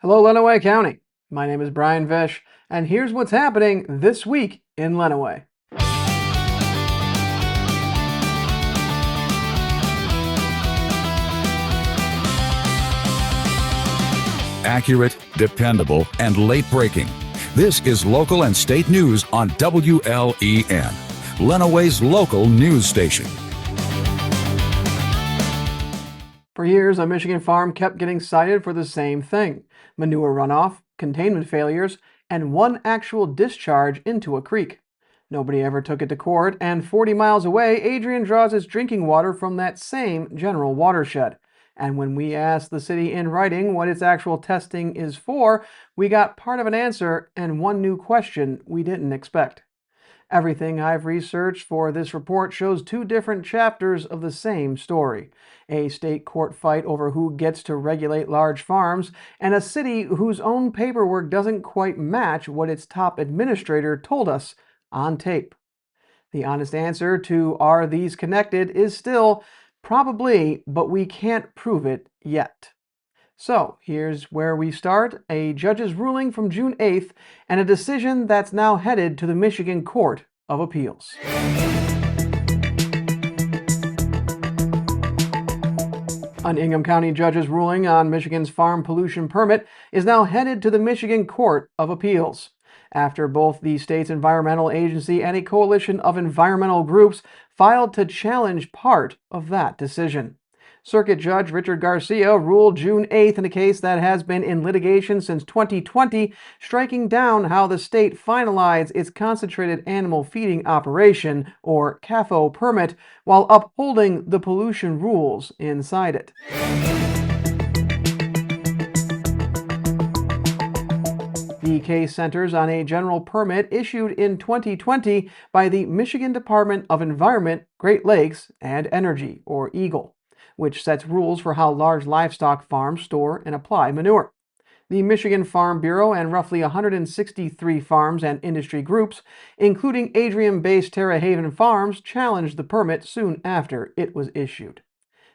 Hello, Lenawee County. My name is Brian Vish, and here's what's happening this week in Lenawee. Accurate, dependable, and late-breaking. This is local and state news on WLEN, Lenawee's local news station. For years, a Michigan farm kept getting cited for the same thing: manure runoff, containment failures, and one actual discharge into a creek. Nobody ever took it to court, and 40 miles away, Adrian draws his drinking water from that same general watershed. And when we asked the city in writing what its actual testing is for, we got part of an answer and one new question we didn't expect. Everything I've researched for this report shows two different chapters of the same story: a state court fight over who gets to regulate large farms, and a city whose own paperwork doesn't quite match what its top administrator told us on tape. The honest answer to "are these connected" is still probably, but we can't prove it yet. So here's where we start: a judge's ruling from June 8th and a decision that's now headed to the Michigan Court of Appeals. An Ingham County judge's ruling on Michigan's farm pollution permit is now headed to the Michigan Court of Appeals, after both the state's environmental agency and a coalition of environmental groups filed to challenge part of that decision. Circuit Judge Richard Garcia ruled June 8th in a case that has been in litigation since 2020, striking down how the state finalized its concentrated animal feeding operation, or CAFO, permit, while upholding the pollution rules inside it. The case centers on a general permit issued in 2020 by the Michigan Department of Environment, Great Lakes, and Energy, or EGLE, which sets rules for how large livestock farms store and apply manure. The Michigan Farm Bureau and roughly 163 farms and industry groups, including Adrian-based Terrehaven Farms, challenged the permit soon after it was issued.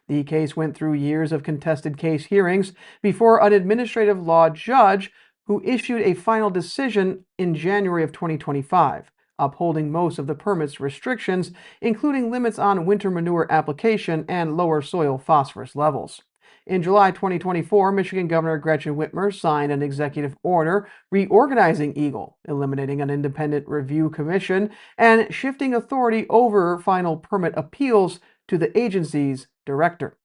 The case went through years of contested case hearings before an administrative law judge who issued a final decision in January of 2025, upholding most of the permit's restrictions, including limits on winter manure application and lower soil phosphorus levels. In July 2024, Michigan Governor Gretchen Whitmer signed an executive order reorganizing EGLE, eliminating an independent review commission, and shifting authority over final permit appeals to the agency's director.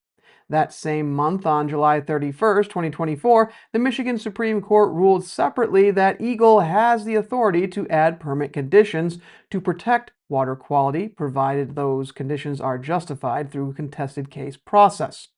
That same month, on July 31st, 2024, the Michigan Supreme Court ruled separately that EGLE has the authority to add permit conditions to protect water quality, provided those conditions are justified through contested case process.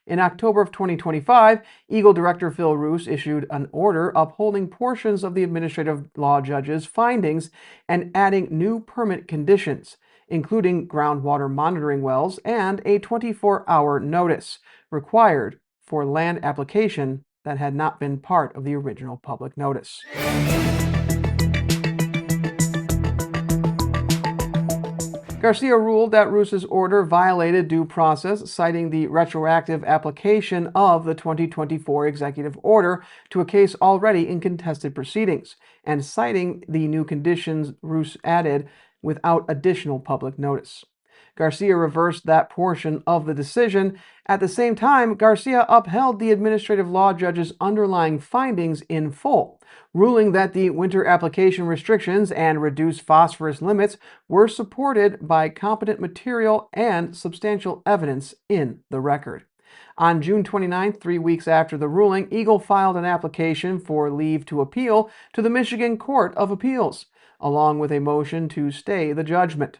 In October of 2025, EGLE Director Phil Roos issued an order upholding portions of the administrative law judge's findings and adding new permit conditions, including groundwater monitoring wells and a 24-hour notice required for land application that had not been part of the original public notice. Garcia ruled that Roos's order violated due process, citing the retroactive application of the 2024 executive order to a case already in contested proceedings, and citing the new conditions Roos added without additional public notice. Garcia reversed that portion of the decision. At the same time, Garcia upheld the administrative law judge's underlying findings in full, ruling that the winter application restrictions and reduced phosphorus limits were supported by competent material and substantial evidence in the record. On June 29th, 3 weeks after the ruling, EGLE filed an application for leave to appeal to the Michigan Court of Appeals, along with a motion to stay the judgment.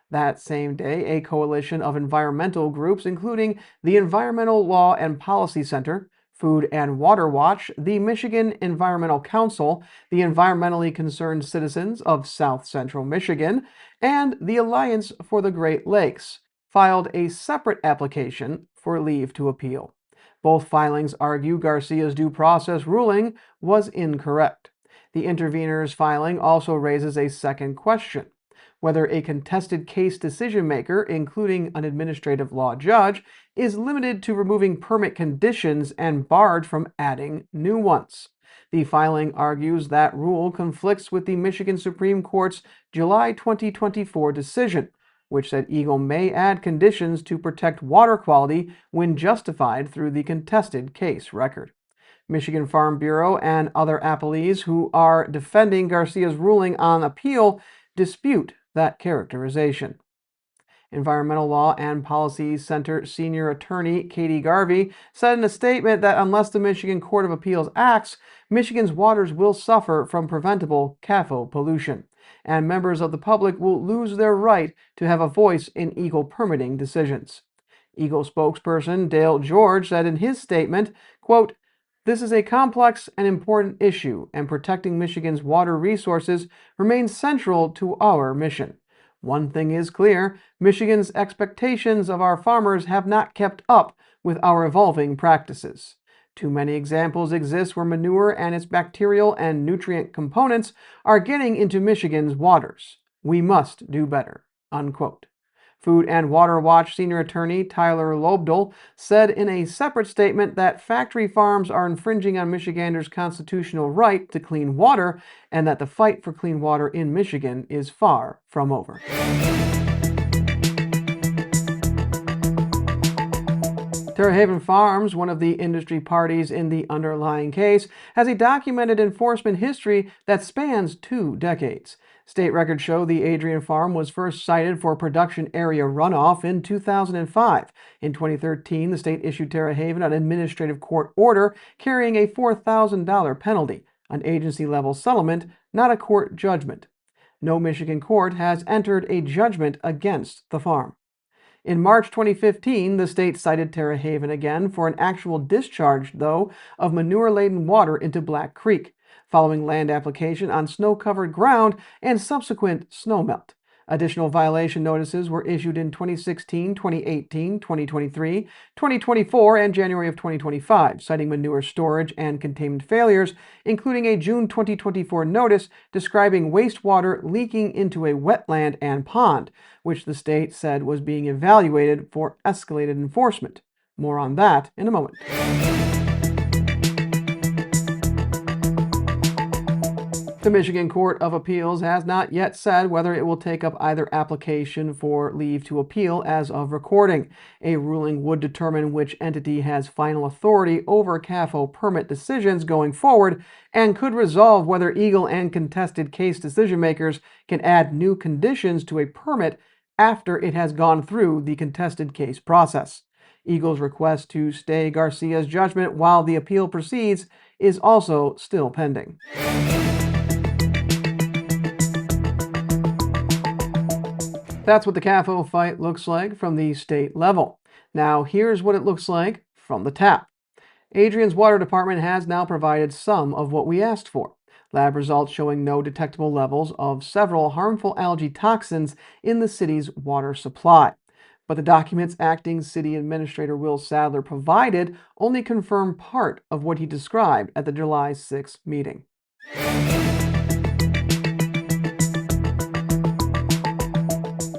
That same day, a coalition of environmental groups, including the Environmental Law and Policy Center, Food and Water Watch, the Michigan Environmental Council, the Environmentally Concerned Citizens of South Central Michigan, and the Alliance for the Great Lakes, filed a separate application for leave to appeal. Both filings argue Garcia's due process ruling was incorrect. The intervener's filing also raises a second question: whether a contested case decision maker, including an administrative law judge, is limited to removing permit conditions and barred from adding new ones. The filing argues that rule conflicts with the Michigan Supreme Court's July 2024 decision, which said Eagle may add conditions to protect water quality when justified through the contested case record. Michigan Farm Bureau and other appellees who are defending Garcia's ruling on appeal dispute that characterization. Environmental Law and Policy Center Senior Attorney Katie Garvey said in a statement that unless the Michigan Court of Appeals acts, Michigan's waters will suffer from preventable CAFO pollution, and members of the public will lose their right to have a voice in Eagle permitting decisions. Eagle spokesperson Dale George said in his statement, quote, "This is a complex and important issue, and protecting Michigan's water resources remains central to our mission. One thing is clear, Michigan's expectations of our farmers have not kept up with our evolving practices. Too many examples exist where manure and its bacterial and nutrient components are getting into Michigan's waters. We must do better." Unquote. Food and Water Watch Senior Attorney Tyler Lobdell said in a separate statement that factory farms are infringing on Michiganders' constitutional right to clean water and that the fight for clean water in Michigan is far from over. Terrehaven Farms, one of the industry parties in the underlying case, has a documented enforcement history that spans 2 decades. State records show the Adrian farm was first cited for production area runoff in 2005. In 2013, the state issued Terrehaven an administrative court order carrying a $4,000 penalty, an agency-level settlement, not a court judgment. No Michigan court has entered a judgment against the farm. In March 2015, the state cited Terrehaven again for an actual discharge, though, of manure-laden water into Black Creek, following land application on snow-covered ground and subsequent snowmelt. Additional violation notices were issued in 2016, 2018, 2023, 2024, and January of 2025, citing manure storage and containment failures, including a June 2024 notice describing wastewater leaking into a wetland and pond, which the state said was being evaluated for escalated enforcement. More on that in a moment. The Michigan Court of Appeals has not yet said whether it will take up either application for leave to appeal as of recording. A ruling would determine which entity has final authority over CAFO permit decisions going forward and could resolve whether Eagle and contested case decision makers can add new conditions to a permit after it has gone through the contested case process. Eagle's request to stay Garcia's judgment while the appeal proceeds is also still pending. That's what the CAFO fight looks like from the state level. Now, here's what it looks like from the tap. Adrian's water department has now provided some of what we asked for. Lab results showing no detectable levels of several harmful algae toxins in the city's water supply. But the documents acting city administrator Will Sadler provided only confirm part of what he described at the July 6 meeting.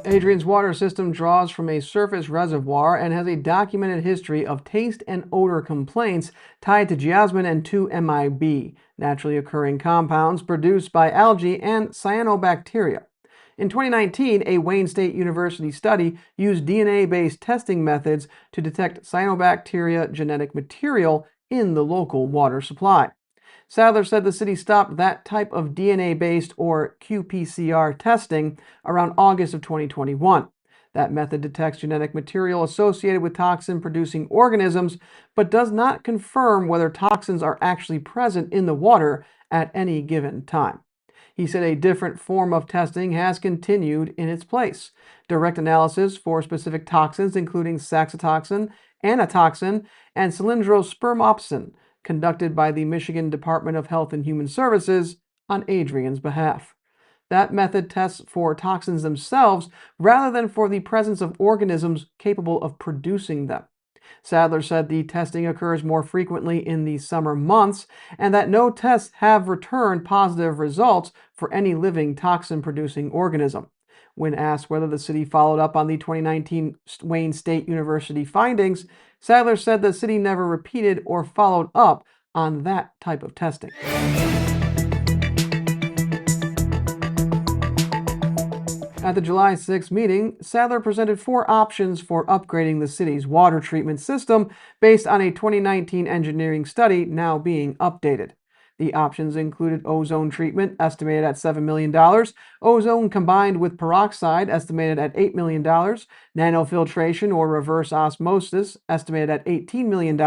Adrian's water system draws from a surface reservoir and has a documented history of taste and odor complaints tied to geosmin and 2-MIB, naturally occurring compounds produced by algae and cyanobacteria. In 2019, a Wayne State University study used DNA-based testing methods to detect cyanobacteria genetic material in the local water supply. Sadler said the city stopped that type of DNA-based or qPCR testing around August of 2021. That method detects genetic material associated with toxin-producing organisms, but does not confirm whether toxins are actually present in the water at any given time. He said a different form of testing has continued in its place. Direct analysis for specific toxins, including saxitoxin, anatoxin, and cylindrospermopsin, conducted by the Michigan Department of Health and Human Services on Adrian's behalf. That method tests for toxins themselves rather than for the presence of organisms capable of producing them. Sadler said the testing occurs more frequently in the summer months and that no tests have returned positive results for any living toxin-producing organism. When asked whether the city followed up on the 2019 Wayne State University findings, Sadler said the city never repeated or followed up on that type of testing. At the July 6 meeting, Sadler presented 4 options for upgrading the city's water treatment system based on a 2019 engineering study now being updated. The options included ozone treatment, estimated at $7 million, ozone combined with peroxide, estimated at $8 million, nanofiltration or reverse osmosis, estimated at $18 million,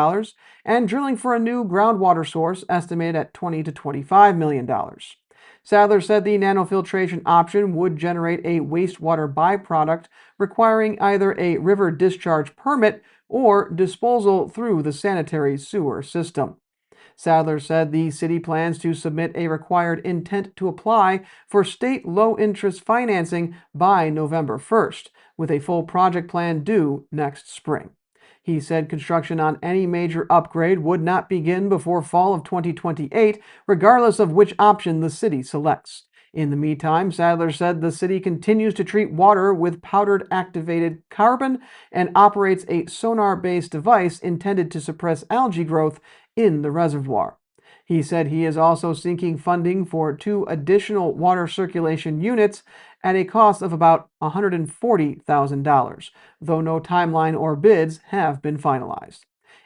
and drilling for a new groundwater source, estimated at $20 to $25 million. Sadler said the nanofiltration option would generate a wastewater byproduct requiring either a river discharge permit or disposal through the sanitary sewer system. Sadler said the city plans to submit a required intent to apply for state low-interest financing by November 1st, with a full project plan due next spring. He said construction on any major upgrade would not begin before fall of 2028, regardless of which option the city selects. In the meantime, Sadler said the city continues to treat water with powdered activated carbon and operates a sonar-based device intended to suppress algae growth in the reservoir. He said he is also seeking funding for 2 additional water circulation units at a cost of about $140,000, though no timeline or bids have been finalized.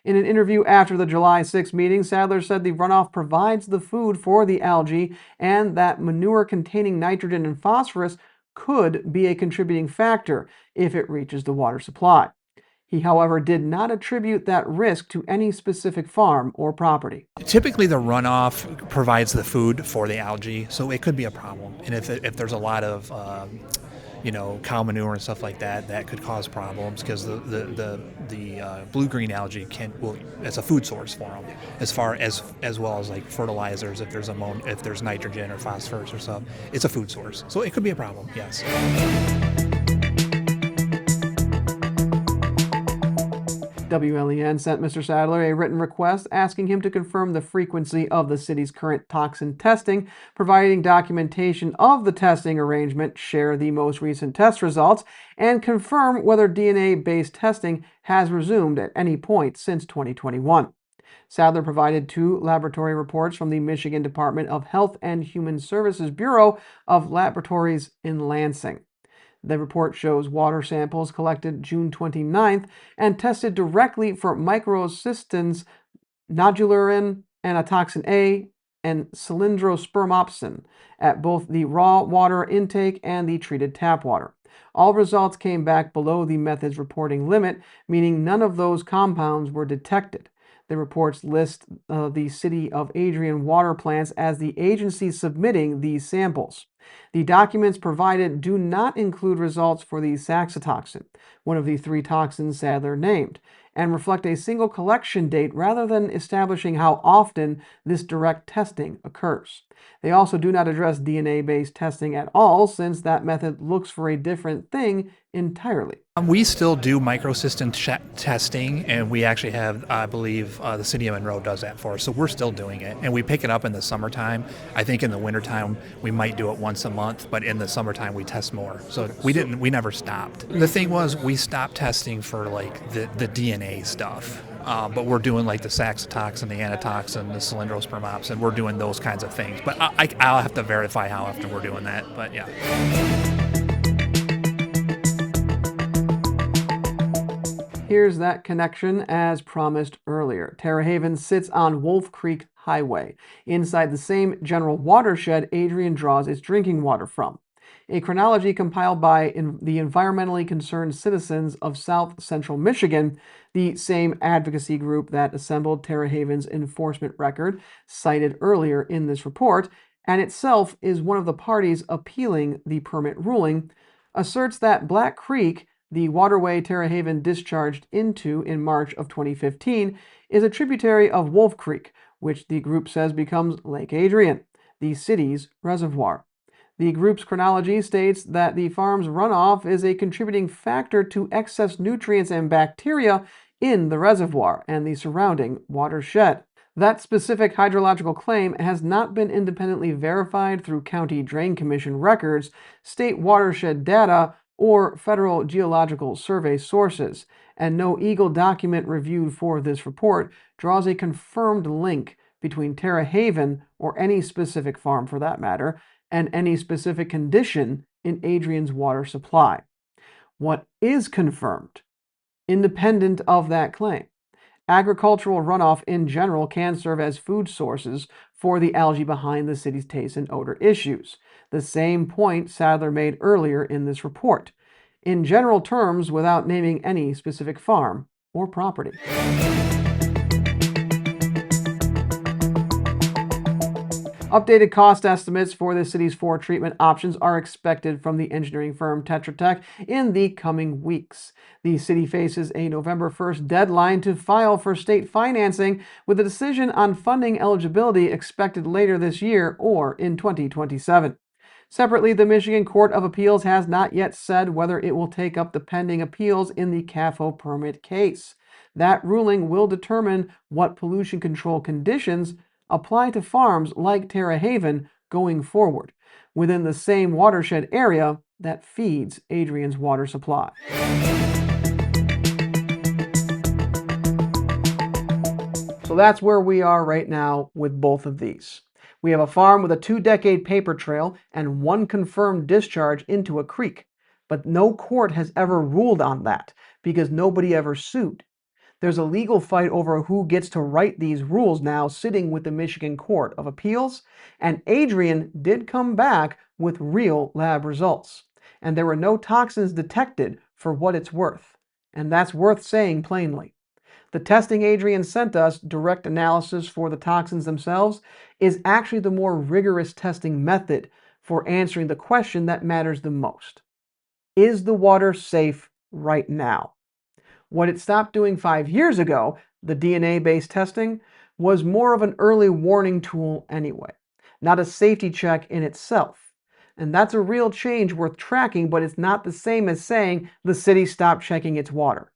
In an interview after the July 6 meeting, Sadler said the runoff provides the food for the algae and that manure containing nitrogen and phosphorus could be a contributing factor if it reaches the water supply. He, however, did not attribute that risk to any specific farm or property. Typically, the runoff provides the food for the algae, so it could be a problem. And if there's a lot of cow manure and stuff like that, that could cause problems because the blue-green algae as a food source for them, as well as like fertilizers. If there's nitrogen or phosphorus or stuff, it's a food source, so it could be a problem. Yes. WLEN sent Mr. Sadler a written request asking him to confirm the frequency of the city's current toxin testing, providing documentation of the testing arrangement, share the most recent test results, and confirm whether DNA-based testing has resumed at any point since 2021. Sadler provided 2 laboratory reports from the Michigan Department of Health and Human Services Bureau of Laboratories in Lansing. The report shows water samples collected June 29th and tested directly for microcystins, nodularin, anatoxin A, and cylindrospermopsin at both the raw water intake and the treated tap water. All results came back below the method's reporting limit, meaning none of those compounds were detected. The reports list the City of Adrian water plants as the agency submitting these samples. The documents provided do not include results for the cyanotoxin, one of the 3 toxins Sadler named, and reflect a single collection date rather than establishing how often this direct testing occurs. They also do not address DNA-based testing at all, since that method looks for a different thing entirely. We still do microcystin testing, and we actually have, I believe, the city of Monroe does that for us, so we're still doing it. And we pick it up in the summertime. I think in the wintertime we might do it once a month, but in the summertime we test more. So we never stopped. The thing was, we stopped testing for like the DNA stuff. But we're doing like the cyanotoxin, the anatoxin, the cylindrospermopsin. We're doing those kinds of things. But I'll have to verify how often we're doing that. But yeah. Here's that connection as promised earlier. Terrehaven sits on Wolf Creek Highway, inside the same general watershed Adrian draws its drinking water from. A chronology compiled by the environmentally concerned citizens of South Central Michigan, the same advocacy group that assembled Terrehaven's enforcement record, cited earlier in this report, and itself is one of the parties appealing the permit ruling, asserts that Black Creek, the waterway Terrehaven discharged into in March of 2015, is a tributary of Wolf Creek, which the group says becomes Lake Adrian, the city's reservoir. The group's chronology states that the farm's runoff is a contributing factor to excess nutrients and bacteria in the reservoir and the surrounding watershed. That specific hydrological claim has not been independently verified through County Drain Commission records, state watershed data, or Federal Geological Survey sources, and no Eagle document reviewed for this report draws a confirmed link between Terrehaven, or any specific farm for that matter, and any specific condition in Adrian's water supply. What is confirmed, independent of that claim, agricultural runoff in general can serve as food sources for the algae behind the city's taste and odor issues. The same point Sadler made earlier in this report, in general terms without naming any specific farm or property. Updated cost estimates for the city's 4 treatment options are expected from the engineering firm Tetra Tech in the coming weeks. The city faces a November 1st deadline to file for state financing, with a decision on funding eligibility expected later this year or in 2027. Separately, the Michigan Court of Appeals has not yet said whether it will take up the pending appeals in the CAFO permit case. That ruling will determine what pollution control conditions apply to farms like Terrehaven going forward, within the same watershed area that feeds Adrian's water supply. So that's where we are right now with both of these. We have a farm with a 2-decade paper trail and 1 confirmed discharge into a creek, but no court has ever ruled on that because nobody ever sued. There's a legal fight over who gets to write these rules now sitting with the Michigan Court of Appeals, and Adrian did come back with real lab results. And there were no toxins detected for what it's worth. And that's worth saying plainly. The testing Adrian sent us, direct analysis for the toxins themselves, is actually the more rigorous testing method for answering the question that matters the most. Is the water safe right now? What it stopped doing 5 years ago, the DNA-based testing, was more of an early warning tool anyway, not a safety check in itself. And that's a real change worth tracking, but it's not the same as saying the city stopped checking its water.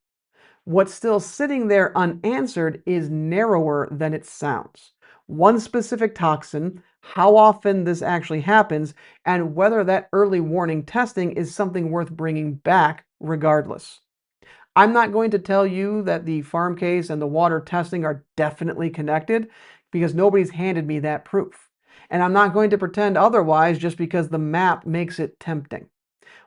What's still sitting there unanswered is narrower than it sounds. One specific toxin, how often this actually happens, and whether that early warning testing is something worth bringing back regardless. I'm not going to tell you that the farm case and the water testing are definitely connected because nobody's handed me that proof. And I'm not going to pretend otherwise just because the map makes it tempting.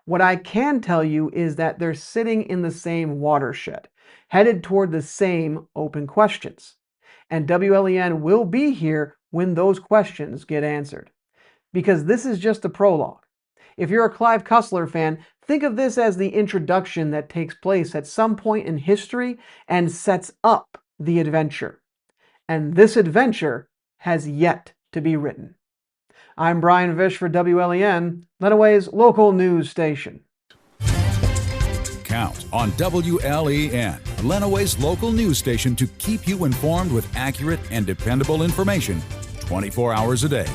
What I can tell you is that they're sitting in the same watershed, headed toward the same open questions. And WLEN will be here when those questions get answered. Because this is just the prologue. If you're a Clive Cussler fan, think of this as the introduction that takes place at some point in history and sets up the adventure. And this adventure has yet to be written. I'm Brian Vish for WLEN, Lenawee's local news station. Count on WLEN, Lenawee's local news station, to keep you informed with accurate and dependable information 24 hours a day.